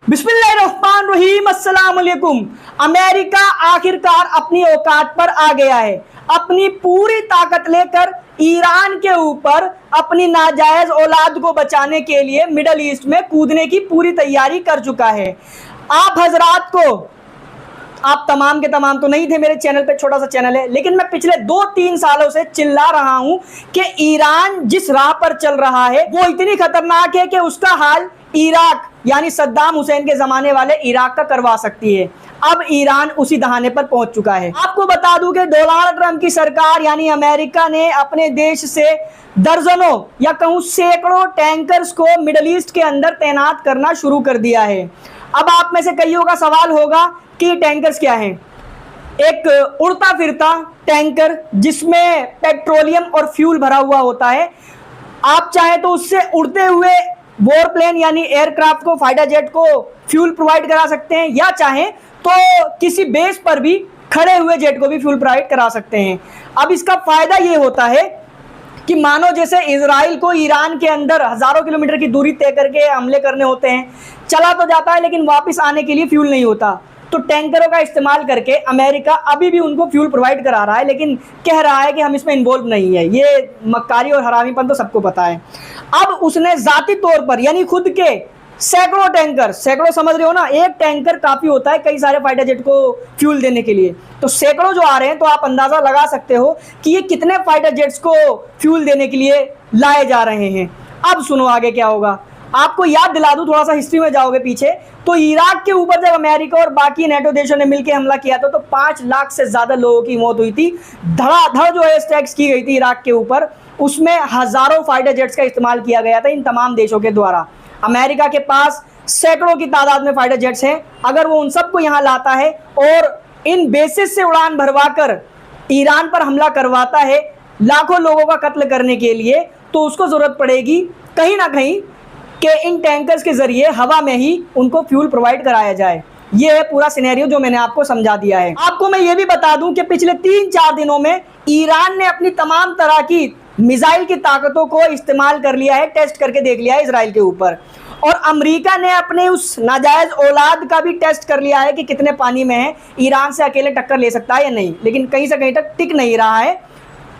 बिस्मिल्लाहिर्रहमानिर्रहीम, अस्सलाम वालेकुम। अमेरिका आखिरकार अपनी औकात पर आ गया है। अपनी पूरी ताकत लेकर ईरान के ऊपर अपनी नाजायज औलाद को बचाने के लिए मिडल ईस्ट में कूदने की पूरी तैयारी कर चुका है। आप हजरात को, आप तमाम के तमाम तो नहीं थे मेरे चैनल पे, छोटा सा चैनल है, लेकिन मैं पिछले 2-3 सालों से चिल्ला रहा हूं कि ईरान जिस राह पर चल रहा है वो इतनी खतरनाक है कि उसका हाल इराक यानी सद्दाम हुसैन के जमाने वाले इराक का करवा सकती है। अब ईरान उसी दहाने पर पहुंच चुका है। आपको बता दूं कि डोनाल्ड ट्रंप की सरकार यानी अमेरिका ने अपने देश से दर्जनों या कहूं सैकड़ों टैंकर्स को मिडल ईस्ट के अंदर तैनात करना शुरू कर दिया है। अब आप में से कईयों का सवाल होगा कि टैंकर्स क्या हैं। एक उड़ता फिरता टैंकर जिसमें पेट्रोलियम और फ्यूल भरा हुआ होता है। आप चाहे तो उससे उड़ते हुए वॉर प्लेन यानी एयरक्राफ्ट को, फाइटर जेट को फ्यूल प्रोवाइड करा सकते हैं, या चाहे तो किसी बेस पर भी खड़े हुए जेट को भी फ्यूल प्रोवाइड करा सकते हैं। अब इसका फायदा ये होता है कि मानो जैसे इजराइल को ईरान के अंदर हजारों किलोमीटर की दूरी तय करके हमले करने होते हैं, चला तो जाता है लेकिन वापस आने के लिए फ्यूल नहीं होता, तो टैंकरों का इस्तेमाल करके अमेरिका अभी भी उनको फ्यूल प्रोवाइड करा रहा है, लेकिन कह रहा है कि हम इसमें इन्वॉल्व नहीं है। ये मक्कारी और हरामीपन तो सबको पता है। अब उसने जाती तौर पर यानी खुद के सैकड़ों टैंकर, सैकड़ों समझ रहे हो ना, एक टैंकर काफी होता है कई सारे फाइटर जेट को फ्यूल देने के लिए, तो सैकड़ों जो आ रहे हैं, तो आप अंदाजा लगा सकते हो कि ये कितने फाइटर जेट्स को फ्यूल देने के लिए लाए जा रहे हैं। अब सुनो आगे क्या होगा। आपको याद दिला दूं, थोड़ा सा हिस्ट्री में जाओगे पीछे, तो इराक के ऊपर जब अमेरिका और बाकी नेटो देशों ने मिलकर हमला किया था तो 5 लाख से ज्यादा लोगों की मौत हुई थी। धड़ाधड़ जो एयर स्ट्राइक्स की गई थी इराक के ऊपर, उसमें हजारों फाइटर जेट्स का इस्तेमाल किया गया था इन तमाम देशों के द्वारा। अमेरिका के पास सैकड़ों की तादाद में फाइटर जेट्स हैं। अगर वो उन सबको यहाँ लाता है और इन बेसिस से उड़ान भरवाकर ईरान पर हमला करवाता है लाखों लोगों का कत्ल करने के लिए, तो उसको जरूरत पड़ेगी कहीं ना कहीं कि इन टैंकर्स के जरिए हवा में ही उनको फ्यूल प्रोवाइड कराया जाए। ये है पूरा सिनेरियो जो मैंने आपको समझा दिया है। आपको मैं ये भी बता दूं कि पिछले 3-4 दिनों में ईरान ने अपनी तमाम तरह की मिसाइल की ताकतों को इस्तेमाल कर लिया है, टेस्ट करके देख लिया है इजराइल के ऊपर, और अमेरिका ने अपने उस नाजायज औलाद का भी टेस्ट कर लिया है कि कितने पानी में है, ईरान से अकेले टक्कर ले सकता है या नहीं, लेकिन कहीं से कहीं तक टिक नहीं रहा है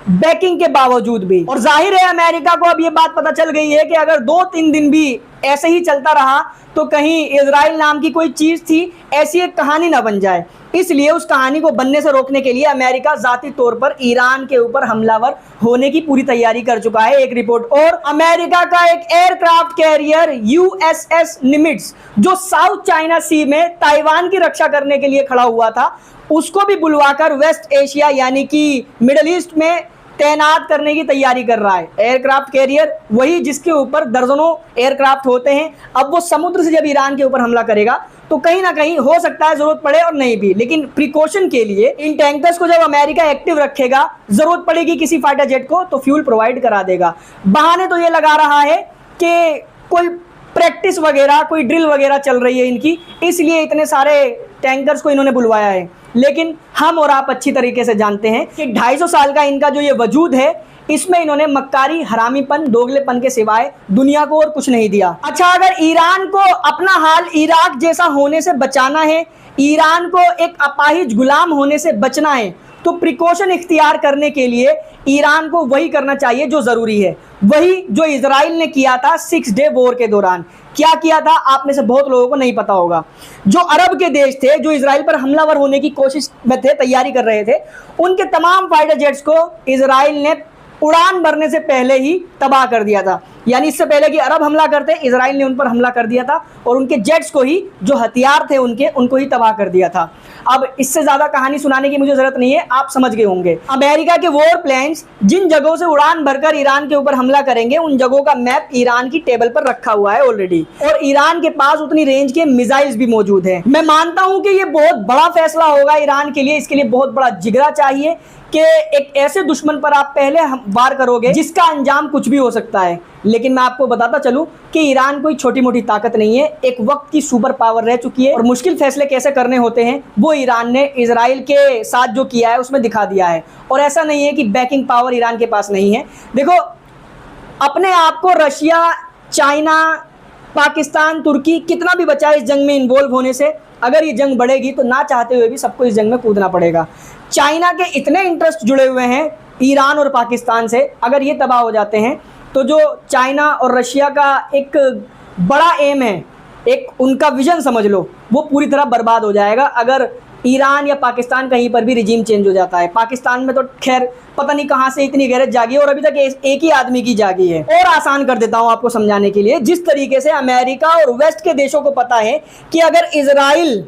बैकिंग के बावजूद भी। और जाहिर है अमेरिका को अब ये बात पता चल गई है कि अगर 2-3 दिन भी ऐसे ही चलता रहा तो कहीं इजराइल नाम की कोई चीज थी ऐसी एक कहानी ना बन जाए। इसलिए उस कहानी को बनने से रोकने के लिए अमेरिका जाती तौर पर ईरान के ऊपर हमलावर होने की पूरी तैयारी कर चुका है। एक रिपोर्ट और, अमेरिका का एक एयरक्राफ्ट कैरियर यूएसएस निमिट्ज जो साउथ चाइना सी में ताइवान की रक्षा करने के लिए खड़ा हुआ था, उसको भी बुलवाकर वेस्ट एशिया यानी कि मिडल ईस्ट में तैनात करने की तैयारी कर रहा है। एयरक्राफ्ट कैरियर वही जिसके ऊपर दर्जनों एयरक्राफ्ट होते हैं। अब वो समुद्र से जब ईरान के ऊपर हमला करेगा तो कहीं ना कहीं हो सकता है जरूरत पड़े और नहीं भी, लेकिन प्रिकॉशन के लिए इन टैंकर्स को जब अमेरिका एक्टिव रखेगा, जरूरत पड़ेगी किसी फाइटर जेट को तो फ्यूल प्रोवाइड करा देगा। बहाने तो ये लगा रहा है कि कोई प्रैक्टिस वगैरह, कोई ड्रिल वगैरह चल रही है इनकी, इसलिए इतने सारे टैंकर्स को इन्होंने बुलवाया है। लेकिन हम और आप अच्छी तरीके से जानते हैं कि 250 साल का इनका जो ये वजूद है, इसमें इन्होंने मक्कारी, हरामीपन, दोगलेपन के सिवाय दुनिया को और कुछ नहीं दिया। अच्छा, अगर ईरान को अपना हाल इराक जैसा होने से बचाना है, ईरान को एक अपाहिज गुलाम होने से बचना है, तो प्रिकॉशन इख्तियार करने के लिए ईरान को वही करना चाहिए जो जरूरी है, वही जो इजराइल ने किया था 6 डे वॉर के दौरान। क्या किया था आप में से बहुत लोगों को नहीं पता होगा। जो अरब के देश थे जो इजराइल पर हमलावर होने की कोशिश में थे, तैयारी कर रहे थे, उनके तमाम फाइटर जेट्स को इजराइल ने उड़ान भरने से पहले ही तबाह कर दिया था। यानी इससे पहले कि अरब हमला करते, इजराइल ने उन पर हमला कर दिया था और उनके जेट्स को ही, जो हथियार थे उनके, उनको ही तबाह कर दिया था। अब इससे ज्यादा कहानी सुनाने की मुझे जरूरत नहीं है, आप समझ गए होंगे। अमेरिका के वॉर प्लेन्स जिन जगहों से उड़ान भरकर ईरान के ऊपर हमला करेंगे, उन जगहों का मैप ईरान की टेबल पर रखा हुआ है ऑलरेडी, और ईरान के पास उतनी रेंज के मिसाइल्स भी मौजूद हैं। मैं मानता हूं कि ये बहुत बड़ा फैसला होगा ईरान के लिए। इसके लिए बहुत बड़ा जिगरा चाहिए कि एक ऐसे दुश्मन पर आप पहले वार करोगे जिसका अंजाम कुछ भी हो सकता है। लेकिन मैं आपको बताता चलूं कि ईरान कोई छोटी मोटी ताकत नहीं है, एक वक्त की सुपर पावर रह चुकी है, और मुश्किल फैसले कैसे करने होते हैं वो ईरान ने इजराइल के साथ जो किया है उसमें दिखा दिया है। और ऐसा नहीं है कि बैकिंग पावर ईरान के पास नहीं है। देखो, अपने आप को रशिया, चाइना पाकिस्तान तुर्की कितना भी बचा इस जंग में इन्वॉल्व होने से, अगर ये जंग बढ़ेगी तो ना चाहते हुए भी सबको इस जंग में कूदना पड़ेगा। चाइना के इतने इंटरेस्ट जुड़े हुए हैं ईरान और पाकिस्तान से, अगर ये तबाह हो जाते हैं तो जो चाइना और रशिया का एक बड़ा एम है, एक उनका विजन समझ लो, वो पूरी तरह बर्बाद हो जाएगा अगर ईरान या पाकिस्तान कहीं पर भी रिजीम चेंज हो जाता है। पाकिस्तान में तो खैर पता नहीं कहाँ से इतनी गैरत जागी है और अभी तक एक ही आदमी की जागी है। और आसान कर देता हूँ आपको समझाने के लिए, जिस तरीके से अमेरिका और वेस्ट के देशों को पता है कि अगर इजराइल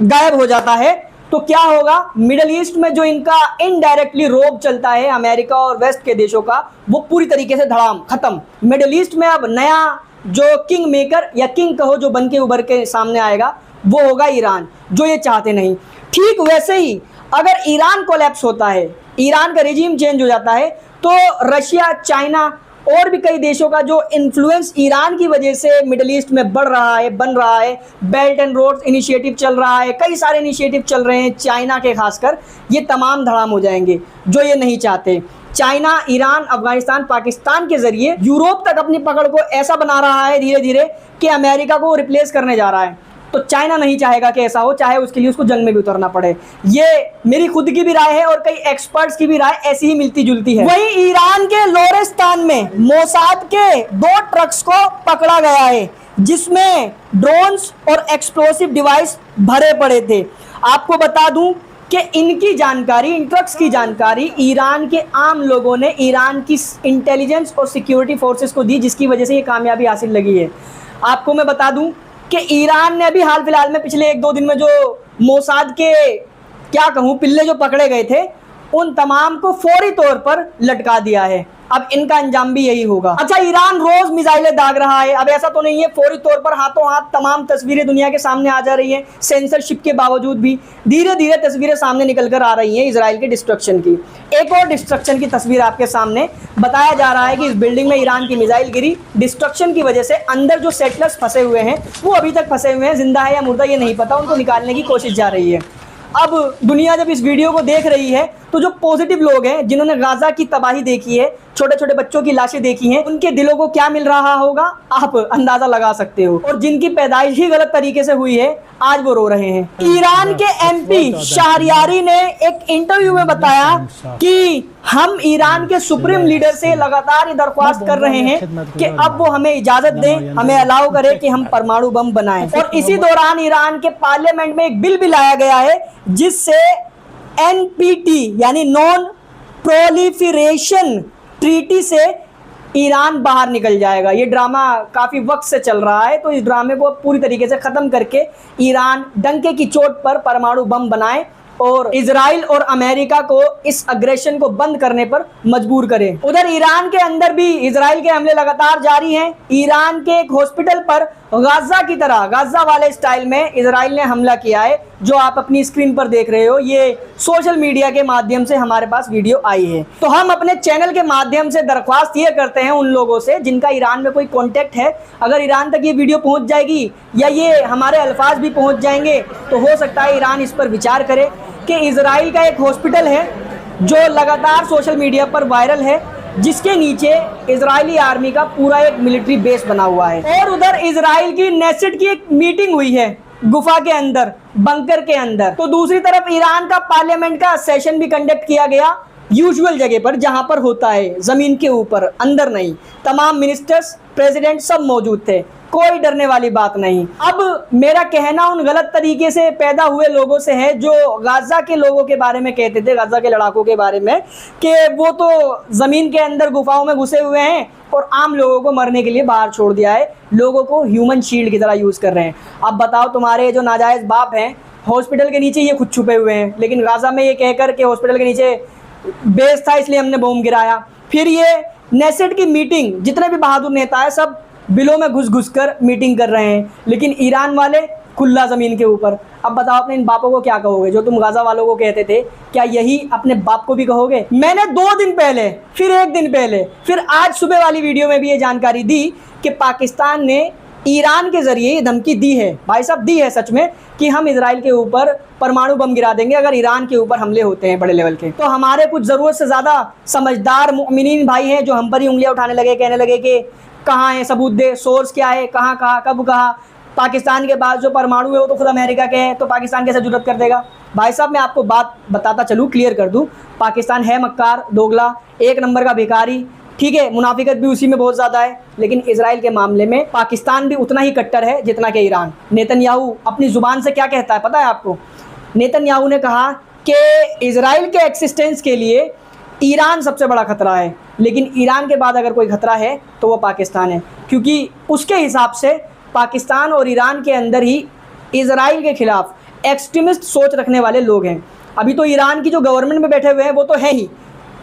गायब हो जाता है तो क्या होगा, मिडल ईस्ट में जो इनका इनडायरेक्टली रोब चलता है अमेरिका और वेस्ट के देशों का, वो पूरी तरीके से धड़ाम खत्म। मिडल ईस्ट में अब नया जो किंग मेकर या किंग कहो जो बन के उभर के सामने आएगा वो होगा ईरान, जो ये चाहते नहीं। ठीक वैसे ही अगर ईरान कोलैप्स होता है, ईरान का रेजिम चेंज हो जाता है, तो रशिया, चाइना और भी कई देशों का जो इन्फ्लुएंस ईरान की वजह से मिडल ईस्ट में बढ़ रहा है, बन रहा है, बेल्ट एंड रोड इनिशिएटिव चल रहा है, कई सारे इनिशिएटिव चल रहे हैं चाइना के खासकर, ये तमाम धड़ाम हो जाएंगे, जो ये नहीं चाहते। चाइना, ईरान, अफगानिस्तान, पाकिस्तान के जरिए यूरोप तक अपनी पकड़ को ऐसा बना रहा है धीरे धीरे कि अमेरिका को रिप्लेस करने जा रहा है। तो चाइना नहीं चाहेगा कि ऐसा हो, चाहे उसके लिए उसको जंग में भी उतरना पड़े। ये मेरी खुद की भी राय है और कई एक्सपर्ट्स की भी राय ऐसी ही मिलती जुलती है। वहीं ईरान के लोरेस्तान में मोसाद के 2 ट्रक्स को पकड़ा गया है जिसमें ड्रोन्स और एक्सप्लोसिव डिवाइस भरे पड़े थे। आपको बता दूं कि इनकी जानकारी, इन ट्रक्स की जानकारी ईरान के आम लोगों ने ईरान की इंटेलिजेंस और सिक्योरिटी फोर्सेस को दी, जिसकी वजह से ये कामयाबी हासिल लगी है। आपको मैं बता दूं कि ईरान ने अभी हाल फिलहाल में पिछले 1-2 दिन में जो मोसाद के क्या कहूँ पिल्ले जो पकड़े गए थे, उन तमाम को फौरी तौर पर लटका दिया है। अब इनका अंजाम भी यही होगा। अच्छा, ईरान रोज मिसाइलें दाग रहा है, अब ऐसा तो नहीं है, फौरी तौर पर हाथों हाथ तमाम तस्वीरें दुनिया के सामने आ जा रही हैं। सेंसरशिप के बावजूद भी धीरे धीरे तस्वीरें सामने निकल कर आ रही हैं इजराइल के डिस्ट्रक्शन की। एक और डिस्ट्रक्शन की तस्वीर आपके सामने बताया जा रहा है कि इस बिल्डिंग में ईरान की मिसाइल गिरी, डिस्ट्रक्शन की वजह से अंदर जो सेटलर्स फंसे हुए हैं वो अभी तक फंसे हुए हैं, जिंदा है या मुर्दा ये नहीं पता, उनको निकालने की कोशिश जा रही है। अब दुनिया जब इस वीडियो को देख रही है तो जो पॉजिटिव लोग हैं, जिन्होंने गाजा की तबाही देखी है, छोटे छोटे बच्चों की लाशें देखी हैं, उनके दिलों को क्या मिल रहा होगा आप अंदाजा लगा सकते हो। और जिनकी पैदाइश ही गलत तरीके से हुई है, आज वो रो रहे हैं। ईरान के एमपी शाहरियारी ने एक इंटरव्यू में बताया कि हम ईरान के सुप्रीम लीडर से लगातार ये दरख्वास्त कर रहे हैं कि अब वो हमें इजाजत दें, हमें अलाउ करें कि हम परमाणु बम बनाएं। और इसी दौरान ईरान के पार्लियामेंट में एक बिल भी लाया गया है जिससे NPT यानी नॉन प्रोलिफरेशन ट्रीटी से ईरान बाहर निकल जाएगा। ये ड्रामा काफ़ी वक्त से चल रहा है, तो इस ड्रामे को पूरी तरीके से ख़त्म करके ईरान डंके की चोट पर परमाणु बम बनाए और इजराइल और अमेरिका को इस अग्रेशन को बंद करने पर मजबूर करे। उधर ईरान के अंदर भी इजराइल के हमले लगातार जारी हैं। ईरान के एक हॉस्पिटल पर गाजा की तरह, गाजा वाले स्टाइल में इजराइल ने हमला किया है, जो आप अपनी स्क्रीन पर देख रहे हो। ये सोशल मीडिया के माध्यम से हमारे पास वीडियो आई है। तो हम अपने चैनल के माध्यम से दरख्वास्त ये करते हैं उन लोगों से जिनका ईरान में कोई कॉन्टेक्ट है, अगर ईरान तक ये वीडियो पहुंच जाएगी या ये हमारे अल्फाज भी पहुंच जाएंगे तो हो सकता है ईरान इस पर विचार करे कि इजराइल का एक हॉस्पिटल है जो लगातार सोशल मीडिया पर वायरल है, जिसके नीचे इजरायली आर्मी का पूरा एक मिलिट्री बेस बना हुआ है। और उधर इजराइल की नेसेट की एक मीटिंग हुई है गुफा के अंदर, बंकर के अंदर। तो दूसरी तरफ ईरान का पार्लियामेंट का सेशन भी कंडक्ट किया गया यूजुअल जगह पर, जहां पर होता है, जमीन के ऊपर, अंदर नहीं। तमाम मिनिस्टर्स, प्रेसिडेंट सब मौजूद थे, कोई डरने वाली बात नहीं। अब मेरा कहना उन गलत तरीके से पैदा हुए लोगों से है जो गाजा के लोगों के बारे में कहते थे, गाजा के लड़ाकों के बारे में, कि वो तो ज़मीन के अंदर गुफाओं में घुसे हुए हैं और आम लोगों को मरने के लिए बाहर छोड़ दिया है, लोगों को ह्यूमन शील्ड की तरह यूज़ कर रहे हैं। अब बताओ, तुम्हारे जो नाजायज़ बाप हैं हॉस्पिटल के नीचे ये खुद छुपे हुए हैं, लेकिन गाजा में ये कहकर के हॉस्पिटल के नीचे बेस था इसलिए हमने बम गिराया। फिर ये नेसेट की मीटिंग, जितने भी बहादुर नेता है सब बिलों में घुस घुस कर मीटिंग कर रहे हैं, लेकिन ईरान वाले खुला ज़मीन के ऊपर। अब बताओ अपने इन बापों को क्या कहोगे जो तुम गाजा वालों को कहते थे, क्या यही अपने बाप को भी कहोगे? मैंने 2 दिन पहले, फिर 1 दिन पहले, फिर आज सुबह वाली वीडियो में भी ये जानकारी दी कि पाकिस्तान ने ईरान के ज़रिए ये धमकी दी है, भाई साहब दी है सच में, कि हम इजराइल के ऊपर परमाणु बम गिरा देंगे अगर ईरान के ऊपर हमले होते हैं बड़े लेवल के। तो हमारे कुछ ज़रूरत से ज़्यादा समझदार मुमिनीन भाई हैं जो हम पर ही उंगलियां उठाने लगे, कहने लगे कि कहाँ है, सबूत दे, सोर्स क्या है, कहाँ कहा, कब कहा। पाकिस्तान के पास जो परमाणु है वो तो खुद अमेरिका के हैं, तो पाकिस्तान कैसे जुर्रत कर देगा। भाई साहब मैं आपको बात बताता चलूँ, क्लियर कर दूँ, पाकिस्तान है मक्कार, दोगला, एक नंबर का भिखारी, ठीक है, मुनाफिकत भी उसी में बहुत ज़्यादा है। लेकिन इजराइल के मामले में पाकिस्तान भी उतना ही कट्टर है जितना कि ईरान। नेतन्याहू अपनी ज़ुबान से क्या कहता है पता है आपको? नेतन्याहू ने कहा कि इजराइल के एक्सिस्टेंस के लिए ईरान सबसे बड़ा खतरा है, लेकिन ईरान के बाद अगर कोई खतरा है तो वो पाकिस्तान है, क्योंकि उसके हिसाब से पाकिस्तान और ईरान के अंदर ही इजराइल के खिलाफ एक्सट्रीमिस्ट सोच रखने वाले लोग हैं। अभी तो ईरान की जो गवर्नमेंट में बैठे हुए हैं वो तो है ही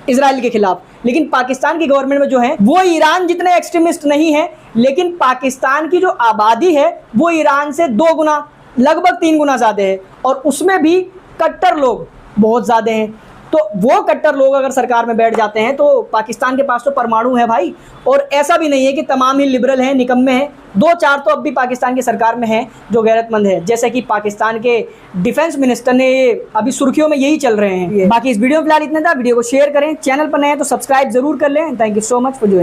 इजराइल के खिलाफ, लेकिन पाकिस्तान की गवर्नमेंट में जो है वो ईरान जितने एक्सट्रीमिस्ट नहीं है, लेकिन पाकिस्तान की जो आबादी है वो ईरान से 2 गुना, लगभग 3 गुना ज़्यादा है, और उसमें भी कट्टर लोग बहुत ज़्यादा हैं। तो वो कट्टर लोग अगर सरकार में बैठ जाते हैं तो पाकिस्तान के पास तो परमाणु है भाई, और ऐसा भी नहीं है कि तमाम ही लिबरल हैं, निकम्मे हैं, 2-4 तो अब भी पाकिस्तान की सरकार में हैं जो गैरतमंद है, जैसे कि पाकिस्तान के डिफेंस मिनिस्टर ने, अभी सुर्खियों में यही चल रहे हैं। बाकी इस वीडियो में फिलहाल इतना था, वीडियो को शेयर करें, चैनल पर नए हैं तो सब्सक्राइब जरूर कर लें। Thank you so much for joining.